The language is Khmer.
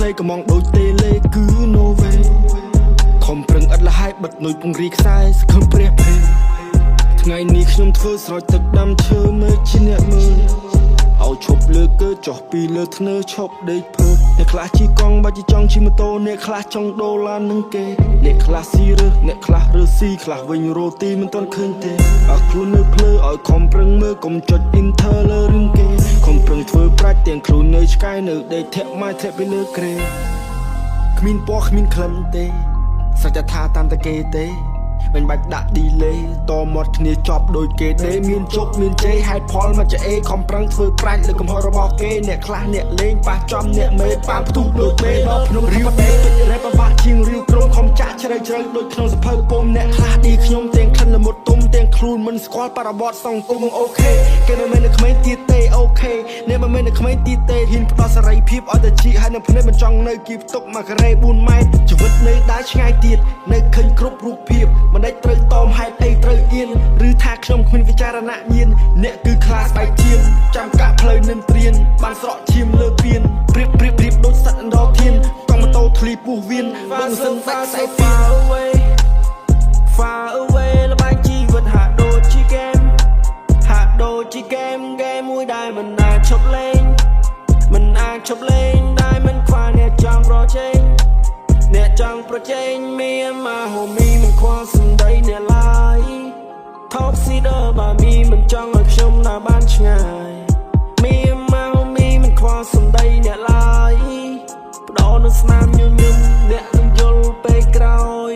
play កំងដូចតេលេគឺ no way ខំប្រឹងអត់លះហើយបិទនុយពង្រីខ្សែសខំព្រះភេថ្ងៃនេះខ្ញុំធ្វើស្រោចទឹកដាំឈើមើលជាអ្នកមើលឲ្យឈប់លើកើចុះពីលើធ្នើឈប់ដេកភើអ្នកខ្លះជិះកង់បាច់ចង់ជិះម៉ូតូអ្នកខ្លះចង់ដូរឡាននឹងគេអ្នកខ្លះស៊ីរើសអ្នកខ្លះរើសស៊ីខ្លះវិញរ៉ូទីមិនទាន់ឃើញទេអស់ខ្លួននៅភ្លើឲ្យខំប្រឹងមើលកុំចុច enter លើរឿងគេខំប្រឹងធ្វើប្រាច់ទាំងខ្លួននៅឆ្កែនៅដេកធាក់ម៉ែធាក់ពីលើក្រែគ្មានពណ៌គ្មានក្លិនទេស្រេចតែថាតាមតែគេទេមិនបាច់ដាក់ delay តមាត់គ្នាចប់ដូចគេទេមានជប់មានជ័យហេតុផលមកចអេខំប្រឹងធ្វើប្រាច់លើកំហុសរបស់គេអ្នកខ្លះអ្នកលេងប៉ះចំអ្នកមេប៉ាផ្ទុះដូចមេដល់ភ្នំរាវទេរ៉េបបាក់ជាងរាវក្រុមខំចាក់ជ្រៅជ្រៅដូចក្នុងសភៅពុំអ្នកខ្លះឌីខ្ញុំទាំងខិនល្មុតទុំទាំងខ្លួនមិនស្គាល់បរិបទសង្គមអូខេគេមិនមែននៅក្មេងទៀតទេអូខេអ្នកមិនមែននៅក្មេងទៀតទេហ៊ានផ្ដោតសេរីភាពឲ្យតែជីហើយនឹងភ្នែកមិនចង់នៅគៀបទុកមកការ៉េ4ម៉ែត្រជីវិតនៅដើរឆ្ងាយទៀតនៅឃើញគ្រប់រូបភាពមិនដេចត្រូវតមហេតុអីត្រូវអៀនឬថាខ្ញុំគ្មានវិចារណញ្ញាណអ្នកគឺខ្លាស្បែកជៀមចាំកាក់ផ្លូវនឹងព្រានបានស្រក់ឈាមលើពៀនព្រៀបដូចសត្វអណ្ដោធានកង់ម៉ូតូធ្លីពោះវៀនបងសិនដាច់ខ្សែពី far away លបែងជីវិតហាក់ដូចជាហ្គេមហាក់ដូចជាហ្គេមមួយដែលមិនអាចឈប់លេងមិនអាចឈប់លេងដែលមិនខ្វល់អ្នកចង់ប្រជែងអ្នកចង់ប្រជែងមានមកហូមីមិនខ្វល់សំដីអ្នកឡើយ Top Cedar បើមីមិនចង់ឲ្យខ្ញុំដើរបានឆ្ងាយមានមកហូមីមិនខ្វល់សំដីអ្នកឡើយផ្ដោតនៅស្នាមញញឹមអ្នកនឹងយល់ពេលក្រោយ